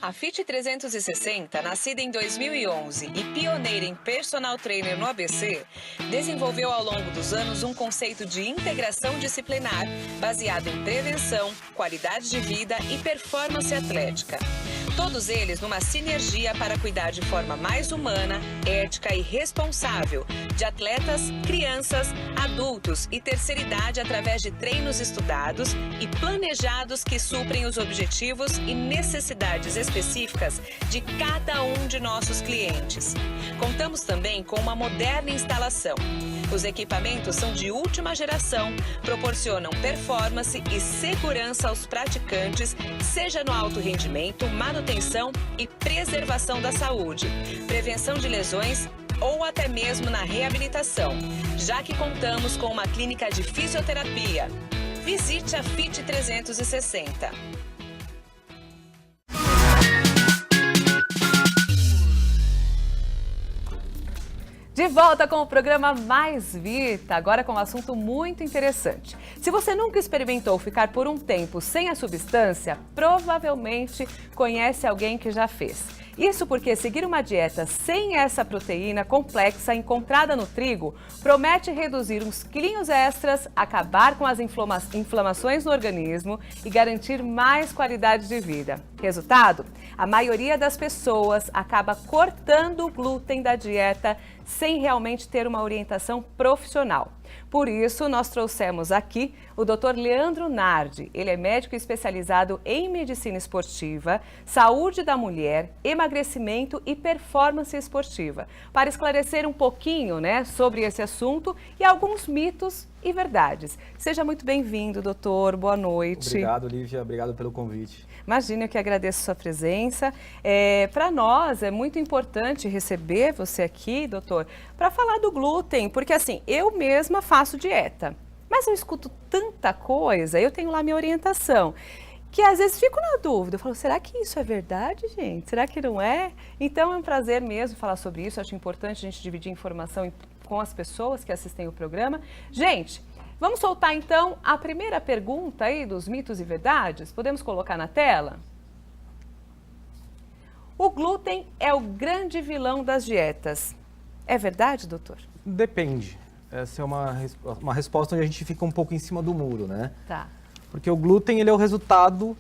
A Fit 360, nascida em 2011 e pioneira em personal trainer no ABC, desenvolveu ao longo dos anos um conceito de integração disciplinar baseado em prevenção, qualidade de vida e performance atlética. Todos eles numa sinergia para cuidar de forma mais humana, ética e responsável de atletas, crianças, adultos e terceira idade através de treinos estudados e planejados que suprem os objetivos e necessidades específicas de cada um de nossos clientes. Contamos também com uma moderna instalação. Os equipamentos são de última geração, proporcionam performance e segurança aos praticantes, seja no alto rendimento, manutenção e preservação da saúde, prevenção de lesões ou até mesmo na reabilitação, já que contamos com uma clínica de fisioterapia. Visite a Fit 360. De volta com o programa Mais Vita, agora com um assunto muito interessante. Se você nunca experimentou ficar por um tempo sem a substância, provavelmente conhece alguém que já fez. Isso porque seguir uma dieta sem essa proteína complexa encontrada no trigo promete reduzir uns quilinhos extras, acabar com as inflamações no organismo e garantir mais qualidade de vida. Resultado? A maioria das pessoas acaba cortando o glúten da dieta sem realmente ter uma orientação profissional. Por isso, nós trouxemos aqui o Dr. Leandro Nardi. Ele é médico especializado em medicina esportiva, saúde da mulher, emagrecimento e performance esportiva, para esclarecer um pouquinho, sobre esse assunto e alguns mitos e verdades. Seja muito bem-vindo, doutor. Boa noite. Obrigado, Lívia. Obrigado pelo convite. Imagina, eu que agradeço sua presença. Para nós é muito importante receber você aqui, doutor, para falar do glúten, porque assim, eu mesma faço dieta, mas eu escuto tanta coisa, eu tenho lá minha orientação, que às vezes fico na dúvida, eu falo, será que isso é verdade, gente? Será que não é? Então é um prazer mesmo falar sobre isso, eu acho importante a gente dividir informação com as pessoas que assistem o programa. Gente, vamos soltar então a primeira pergunta aí dos mitos e verdades? Podemos colocar na tela? O glúten é o grande vilão das dietas. É verdade, doutor? Depende. Essa é uma resposta onde a gente fica um pouco em cima do muro, né? Tá. Porque o glúten ele é o resultado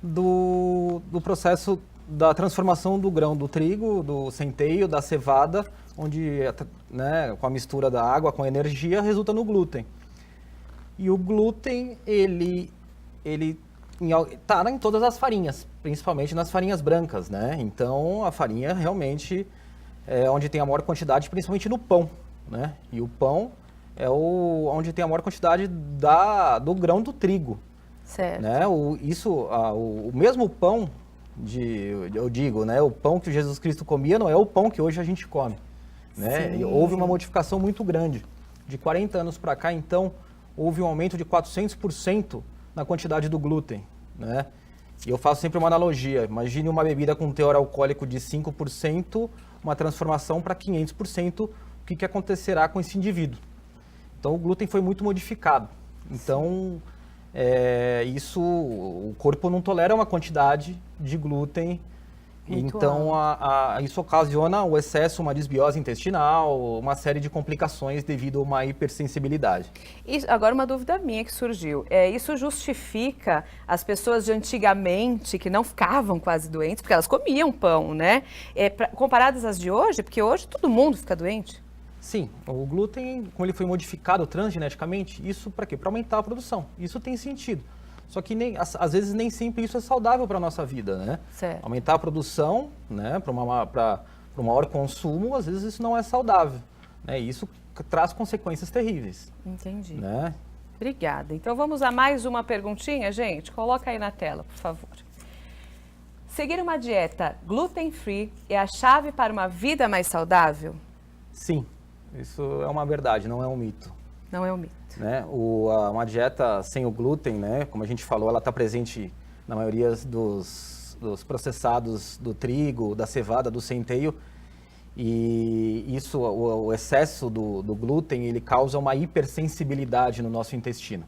do processo da transformação do grão do trigo, do centeio, da cevada, onde com a mistura da água com a energia resulta no glúten. E o glúten, ele está em todas as farinhas, principalmente nas farinhas brancas, né? Então, a farinha realmente é onde tem a maior quantidade, principalmente no pão, né? E o pão é onde tem a maior quantidade do grão do trigo. Certo. Né? O mesmo pão, eu digo, né? O pão que Jesus Cristo comia não é o pão que hoje a gente come. Né? E houve uma modificação muito grande. De 40 anos para cá, então, houve um aumento de 400% na quantidade do glúten, né? E eu faço sempre uma analogia. Imagine uma bebida com teor alcoólico de 5%, uma transformação para 500%, o que acontecerá com esse indivíduo? Então, o glúten foi muito modificado. Então, o corpo não tolera uma quantidade de glúten. Muito então, isso ocasiona o excesso, uma desbiose intestinal, uma série de complicações devido a uma hipersensibilidade. Agora, uma dúvida minha que surgiu. Isso justifica as pessoas de antigamente, que não ficavam quase doentes, porque elas comiam pão, né? Comparadas às de hoje, porque hoje todo mundo fica doente. Sim, o glúten, como ele foi modificado transgeneticamente, isso para quê? Para aumentar a produção. Isso tem sentido. Só que às vezes nem sempre isso é saudável para a nossa vida, né? Certo. Aumentar a produção, né, para um maior consumo, às vezes isso não é saudável, né? E isso traz consequências terríveis. Entendi. Né? Obrigada. Então vamos a mais uma perguntinha, gente? Coloca aí na tela, por favor. Seguir uma dieta gluten-free é a chave para uma vida mais saudável? Sim, isso é uma verdade, não é um mito. Não é um mito. Né? Uma dieta sem o glúten, né? Como a gente falou, ela está presente na maioria dos processados do trigo, da cevada, do centeio. E isso, o excesso do glúten, ele causa uma hipersensibilidade no nosso intestino.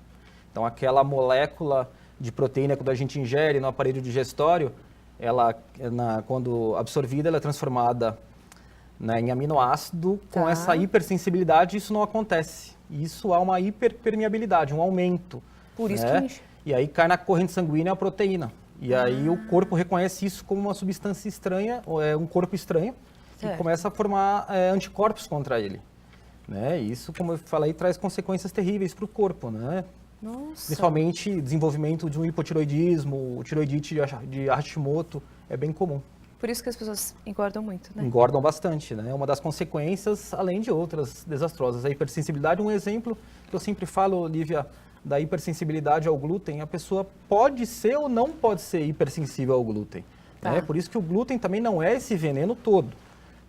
Então, aquela molécula de proteína que a gente ingere no aparelho digestório, ela, quando absorvida, ela é transformada, né, em aminoácido. Com essa hipersensibilidade, isso não acontece. Isso há uma hiperpermeabilidade, um aumento. Por isso né? que enche. E aí cai na corrente sanguínea a proteína. E aí o corpo reconhece isso como uma substância estranha, ou um corpo estranho, e começa a formar anticorpos contra ele. Né? E isso, como eu falei, traz consequências terríveis para o corpo, né? Nossa. Principalmente desenvolvimento de um hipotiroidismo, tiroidite de Hashimoto, é bem comum. Por isso que as pessoas engordam muito, né? Engordam bastante, né? Uma das consequências, além de outras desastrosas. A hipersensibilidade, um exemplo que eu sempre falo, Olivia, da hipersensibilidade ao glúten, a pessoa pode ser ou não pode ser hipersensível ao glúten. Né? Por isso que o glúten também não é esse veneno todo.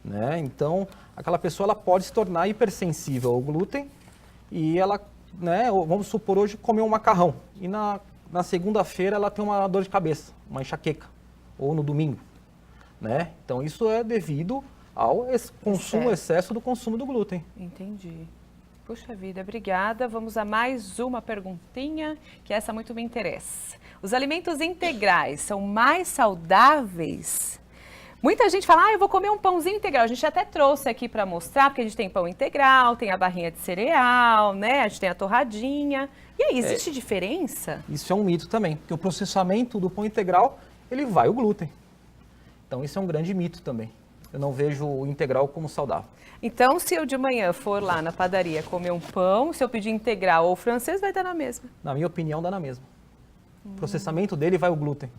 Né? Então, aquela pessoa ela pode se tornar hipersensível ao glúten e ela, né, vamos supor, hoje comeu um macarrão e na segunda-feira ela tem uma dor de cabeça, uma enxaqueca, ou no domingo. Né? Então, isso é devido ao excesso do consumo do glúten. Entendi. Puxa vida, obrigada. Vamos a mais uma perguntinha, que essa muito me interessa. Os alimentos integrais são mais saudáveis? Muita gente fala, eu vou comer um pãozinho integral. A gente até trouxe aqui para mostrar, porque a gente tem pão integral, tem a barrinha de cereal, né? A gente tem a torradinha. E aí, existe diferença? Isso é um mito também, porque o processamento do pão integral, ele vai o glúten. Então, isso é um grande mito também. Eu não vejo o integral como saudável. Então, se eu de manhã for lá na padaria comer um pão, se eu pedir integral ou francês, vai dar na mesma? Na minha opinião, dá na mesma. O processamento dele vai o glúten.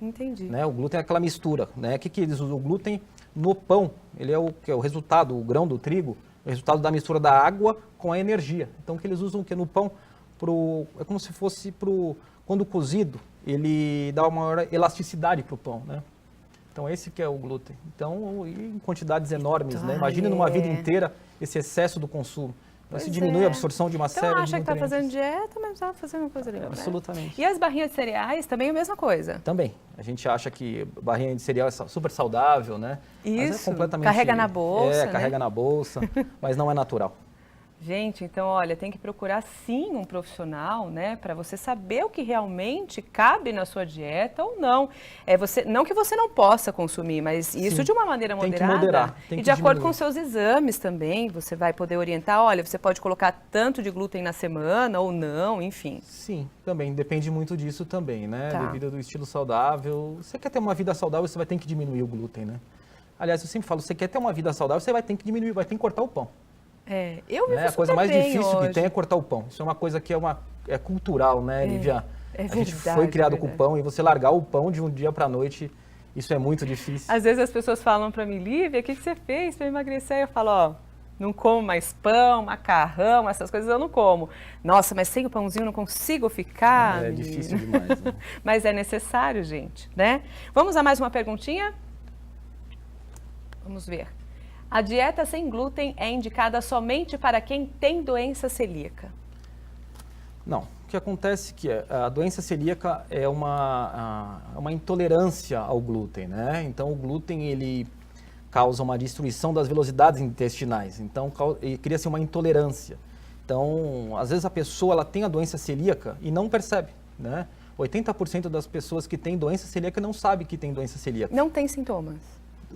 Entendi. Né? O glúten é aquela mistura. Né? O que eles usam? O glúten no pão, ele é o resultado, o grão do trigo, o resultado da mistura da água com a energia. Então, o que eles usam no pão? É como se fosse quando cozido, ele dá uma maior elasticidade para o pão, né? Então, esse que é o glúten. Então, em quantidades enormes, né? Imagina numa vida inteira esse excesso do consumo. Então, se diminui a absorção de uma série de nutrientes. Então, acha que está fazendo dieta, mas está fazendo uma coisa legal. Absolutamente. Né? E as barrinhas de cereais também é a mesma coisa? Também. A gente acha que barrinha de cereal é super saudável, né? Isso, mas é completamente... carrega na bolsa, né? Carrega na bolsa, mas não é natural. Gente, então, olha, tem que procurar sim um profissional, né, para você saber o que realmente cabe na sua dieta ou não. Não que você não possa consumir, mas isso sim, de uma maneira moderada. Tem que moderar. E de acordo com seus exames também, você vai poder orientar, olha, você pode colocar tanto de glúten na semana ou não, enfim. Sim, também, depende muito disso também, né, devido ao estilo saudável. Você quer ter uma vida saudável, você vai ter que diminuir o glúten, né. Aliás, eu sempre falo, você quer ter uma vida saudável, você vai ter que diminuir, vai ter que cortar o pão. Eu me A coisa mais difícil hoje. que tem é cortar o pão. Isso é uma coisa que é cultural, né, Lívia? É verdade, a gente foi criado com o pão e você largar o pão de um dia para a noite, isso é muito difícil. Às vezes as pessoas falam para mim, Lívia, o que você fez para emagrecer? Eu falo, não como mais pão, macarrão, essas coisas eu não como. Nossa, mas sem o pãozinho eu não consigo ficar. É difícil demais, né? Mas é necessário, gente, né? Vamos a mais uma perguntinha? Vamos ver. A dieta sem glúten é indicada somente para quem tem doença celíaca? Não. O que acontece é que a doença celíaca é uma intolerância ao glúten, né? Então, o glúten, ele causa uma destruição das velocidades intestinais. Então, cria-se uma intolerância. Então, às vezes a pessoa ela tem a doença celíaca e não percebe, né? 80% das pessoas que têm doença celíaca não sabem que tem doença celíaca. Não tem sintomas?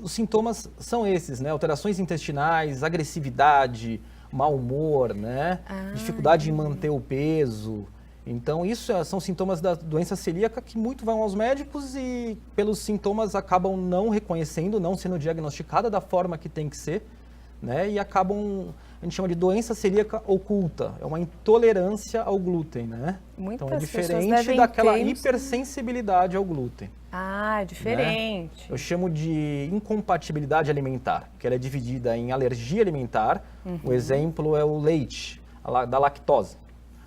Os sintomas são esses, né? Alterações intestinais, agressividade, mau humor, né? Dificuldade em manter o peso. Então, isso são sintomas da doença celíaca que muito vão aos médicos e, pelos sintomas, acabam não reconhecendo, não sendo diagnosticada da forma que tem que ser, né? E acabam, a gente chama de doença celíaca oculta, é uma intolerância ao glúten, né? Muitas então, é diferente daquela hipersensibilidade ao glúten. Ah, diferente. Né? Eu chamo de incompatibilidade alimentar, que ela é dividida em alergia alimentar. O exemplo é o leite, da lactose.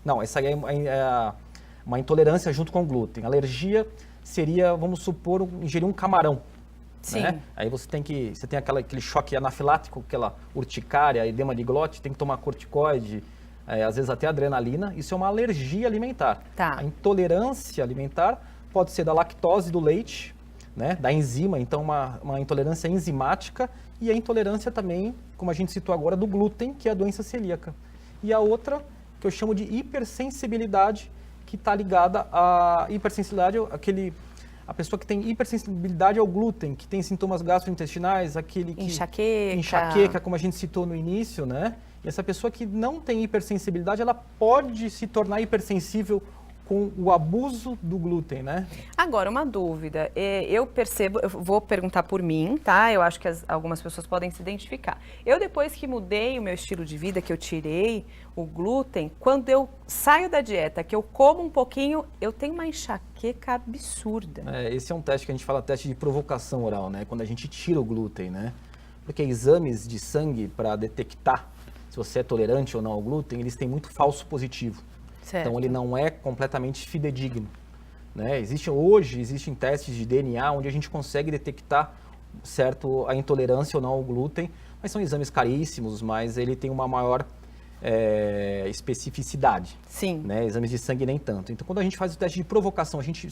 Não, essa aí é uma intolerância junto com o glúten. Alergia seria, vamos supor, ingerir um camarão. Sim. Né? Aí você tem aquele choque anafilático, aquela urticária, edema de glote, tem que tomar corticoide, às vezes até adrenalina. Isso é uma alergia alimentar. Tá. A intolerância alimentar pode ser da lactose do leite, né? Da enzima, então uma intolerância enzimática, e a intolerância também, como a gente citou agora, do glúten, que é a doença celíaca. E a outra, que eu chamo de hipersensibilidade, que está ligada à hipersensibilidade, A pessoa que tem hipersensibilidade ao glúten, que tem sintomas gastrointestinais, aquele que... Enxaqueca, como a gente citou no início, né? E essa pessoa que não tem hipersensibilidade, ela pode se tornar hipersensível com o abuso do glúten, né? Agora, uma dúvida. Eu percebo, eu vou perguntar por mim, tá? Eu acho que algumas pessoas podem se identificar. Eu, depois que mudei o meu estilo de vida, que eu tirei o glúten, quando eu saio da dieta, que eu como um pouquinho, eu tenho uma enxaqueca absurda. Esse é um teste que a gente fala teste de provocação oral, né? Quando a gente tira o glúten, né? Porque exames de sangue para detectar se você é tolerante ou não ao glúten, eles têm muito falso positivo. Certo. Então ele não é completamente fidedigno, né? Hoje existem testes de DNA onde a gente consegue detectar a intolerância ou não ao glúten, mas são exames caríssimos, mas ele tem uma maior especificidade. Sim. Né? Exames de sangue nem tanto. Então quando a gente faz o teste de provocação, a gente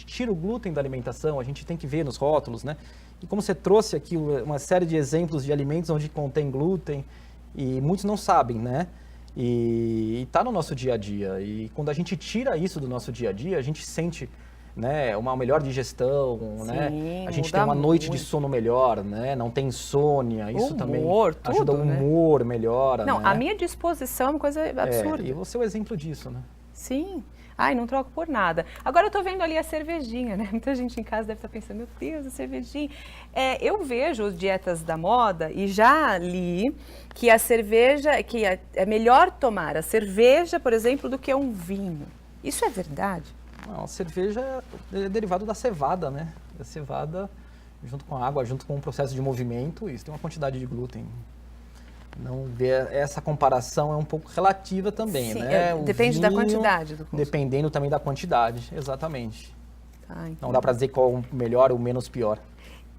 tira o glúten da alimentação, a gente tem que ver nos rótulos, né? E como você trouxe aqui uma série de exemplos de alimentos onde contém glúten e muitos não sabem, né? E está no nosso dia a dia. E quando a gente tira isso do nosso dia a dia, a gente sente, né, uma melhor digestão, Sim, né? A gente tem uma noite de sono melhor, né? Não tem insônia. Isso também ajuda o humor, melhora. Não, né? a minha disposição é uma coisa absurda. E você é o exemplo disso, né? Sim. Ai, não troco por nada. Agora eu tô vendo ali a cervejinha, né? Muita gente em casa deve estar pensando, meu Deus, a cervejinha. Eu vejo dietas da moda e já li que a cerveja, que é melhor tomar a cerveja, por exemplo, do que um vinho. Isso é verdade? Não, a cerveja é derivado da cevada, né? A cevada, junto com a água, junto com o processo de movimento, isso tem uma quantidade de glúten. Não ver essa comparação é um pouco relativa também, sim, né? Depende da quantidade do consumo. Dependendo também da quantidade, exatamente. Não dá para dizer qual o melhor ou o menos pior.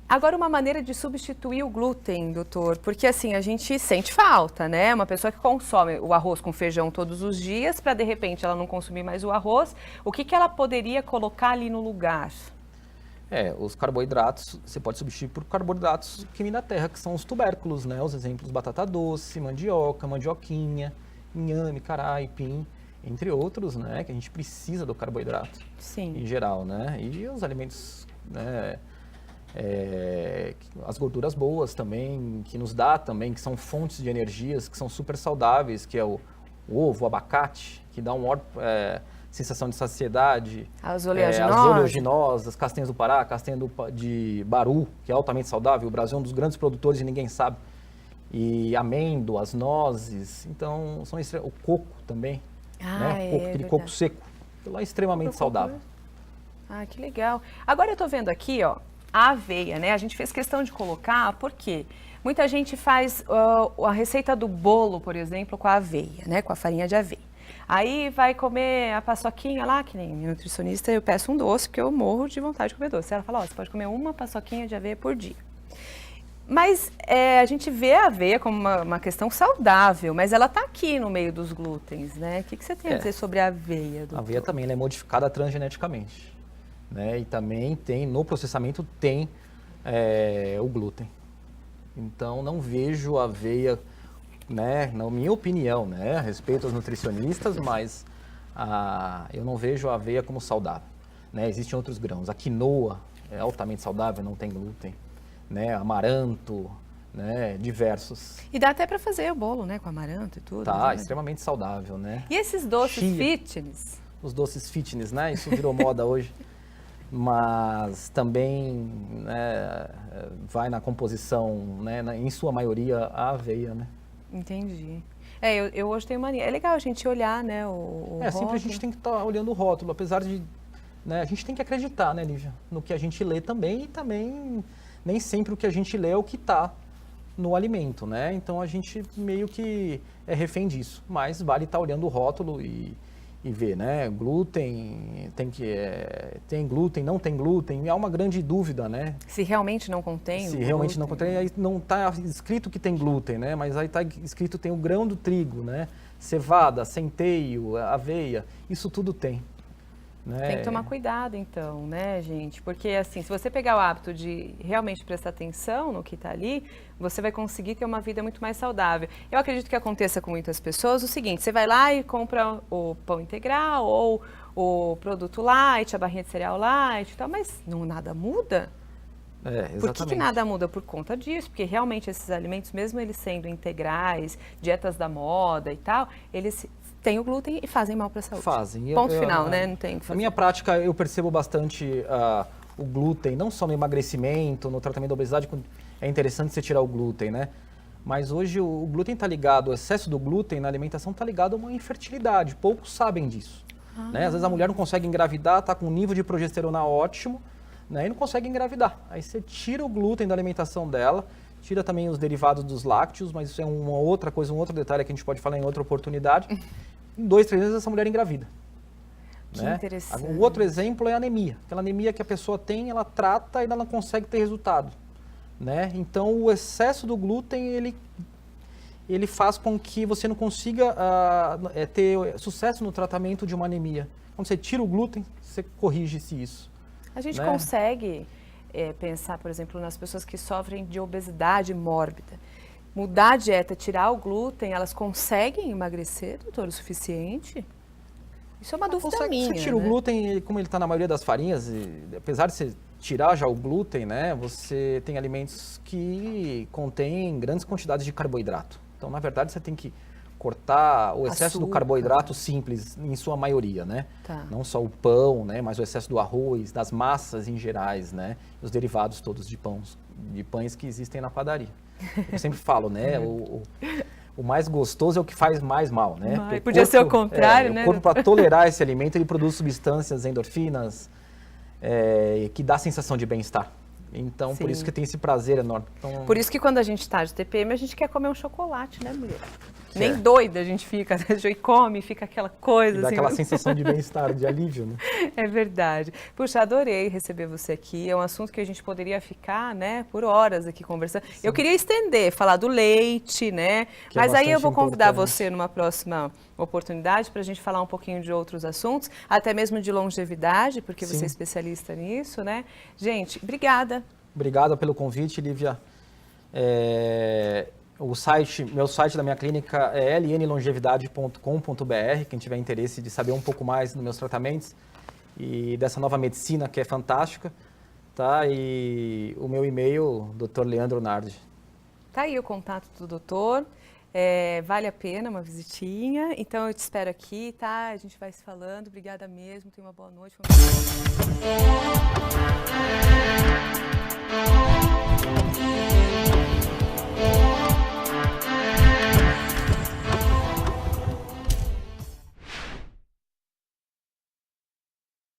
Agora, uma maneira de substituir o glúten, doutor, porque assim, a gente sente falta, né? Uma pessoa que consome o arroz com feijão todos os dias, para de repente ela não consumir mais o arroz, o que ela poderia colocar ali no lugar? Os carboidratos, você pode substituir por carboidratos que vêm da terra, que são os tubérculos, né? Os exemplos, batata doce, mandioca, mandioquinha, inhame, cará, aipim, entre outros, né? Que a gente precisa do carboidrato. Sim. Em geral, né? E os alimentos, né? As gorduras boas também, que nos dá também, que são fontes de energias, que são super saudáveis, que é o ovo, o abacate, que dá sensação de saciedade. As oleaginosas. As oleaginosas, castanhas do Pará, castanha de Baru, que é altamente saudável. O Brasil é um dos grandes produtores e ninguém sabe. E amêndoas, nozes, então o coco também, né? Aquele coco seco, lá é extremamente saudável. Ah, que legal. Agora eu tô vendo aqui, ó, a aveia, né? A gente fez questão de colocar, porque muita gente faz a receita do bolo, por exemplo, com a aveia, né? Com a farinha de aveia. Aí vai comer a paçoquinha lá, que nem nutricionista, eu peço um doce, porque eu morro de vontade de comer doce. Ela fala, você pode comer uma paçoquinha de aveia por dia. Mas a gente vê a aveia como uma questão saudável, mas ela está aqui no meio dos glútens, né? O que você tem a dizer sobre a aveia, doutor? A aveia também é modificada transgeneticamente, né? E também no processamento tem o glúten. Então não vejo a aveia, né, na minha opinião, né, respeito aos nutricionistas, mas eu não vejo a aveia como saudável, né? Existem outros grãos. A quinoa é altamente saudável, não tem glúten, né? Amaranto, né? Diversos. E dá até para fazer o bolo, né, com amaranto e tudo. Tá, extremamente saudável, né? E esses doces fitness? Os doces fitness, né? Isso virou moda hoje. Mas também, né, vai na composição, né, em sua maioria, a aveia, né? Entendi. Eu hoje tenho mania. É legal a gente olhar, né, o rótulo. Sempre a gente tem que estar olhando o rótulo, apesar de, né, a gente tem que acreditar, né, Lívia, no que a gente lê também, e também nem sempre o que a gente lê é o que está no alimento, né? Então a gente meio que é refém disso, mas vale estar olhando o rótulo e ver, né? Glúten, tem glúten, não tem glúten, há uma grande dúvida, né? Se realmente não contém Se realmente não contém, aí não está escrito que tem glúten, né? Mas aí está escrito tem o grão do trigo, né? Cevada, centeio, aveia, isso tudo tem. né? Tem que tomar cuidado, então, né, gente? Porque, assim, se você pegar o hábito de realmente prestar atenção no que está ali, você vai conseguir ter uma vida muito mais saudável. Eu acredito que aconteça com muitas pessoas o seguinte, você vai lá e compra o pão integral ou o produto light, a barrinha de cereal light e tal, mas nada muda. Exatamente. Por que nada muda? Por conta disso, porque realmente esses alimentos, mesmo eles sendo integrais, dietas da moda e tal, eles têm o glúten e fazem mal para a saúde. Fazem. Ponto final, né? Não tem o que fazer. Na minha prática, eu percebo bastante o glúten, não só no emagrecimento, no tratamento da obesidade, é interessante você tirar o glúten, né? Mas hoje o glúten está ligado, o excesso do glúten na alimentação está ligado a uma infertilidade, poucos sabem disso. Né? Às vezes a mulher não consegue engravidar, está com um nível de progesterona ótimo, né? E não consegue engravidar. Aí você tira o glúten da alimentação dela, tira também os derivados dos lácteos, mas isso é uma outra coisa, um outro detalhe que a gente pode falar em outra oportunidade. Em 2, 3 meses essa mulher engravida. Que né? interessante. O outro exemplo é a anemia. Aquela anemia que a pessoa tem, ela trata e ela não consegue ter resultado. Né? Então o excesso do glúten, ele faz com que você não consiga ter sucesso no tratamento de uma anemia. Quando você tira o glúten, você corrige-se isso. A gente né? consegue pensar, por exemplo, nas pessoas que sofrem de obesidade mórbida. Mudar a dieta, tirar o glúten, elas conseguem emagrecer, doutor, o suficiente? Isso é uma dúvida minha. Você tira o glúten, como ele está na maioria das farinhas, apesar de você tirar já o glúten, né, você tem alimentos que contêm grandes quantidades de carboidrato. Então, na verdade, você tem que cortar o excesso do carboidrato simples, em sua maioria, né? Tá. Não só o pão, né, mas o excesso do arroz, das massas em gerais, né? Os derivados todos de pães que existem na padaria. Eu sempre falo, né? O mais gostoso é o que faz mais mal, né? Podia ser o contrário, né? O corpo, para tolerar esse alimento, ele produz substâncias, endorfinas, que dá a sensação de bem-estar. Então, Sim. por isso que tem esse prazer enorme. Então, por isso que quando a gente está de TPM, a gente quer comer um chocolate, né, mulher? Nem doida a gente fica, e come, fica aquela coisa. Dá assim, aquela sensação de bem-estar, de alívio, né? É verdade. Puxa, adorei receber você aqui. É um assunto que a gente poderia ficar, né, por horas aqui conversando. Sim. Eu queria estender, falar do leite, né? Que mas aí eu vou convidar importante. você numa próxima oportunidade para a gente falar um pouquinho de outros assuntos, até mesmo de longevidade, porque Sim. você é especialista nisso, né? Gente, obrigada. Obrigado pelo convite, Lívia. Meu site da minha clínica é lnlongevidade.com.br, quem tiver interesse de saber um pouco mais dos meus tratamentos e dessa nova medicina que é fantástica, tá? E o meu e-mail, Dr. Leandro Nardi. Tá aí o contato do doutor, vale a pena uma visitinha, então eu te espero aqui, tá? A gente vai se falando, obrigada mesmo, tenha uma boa noite.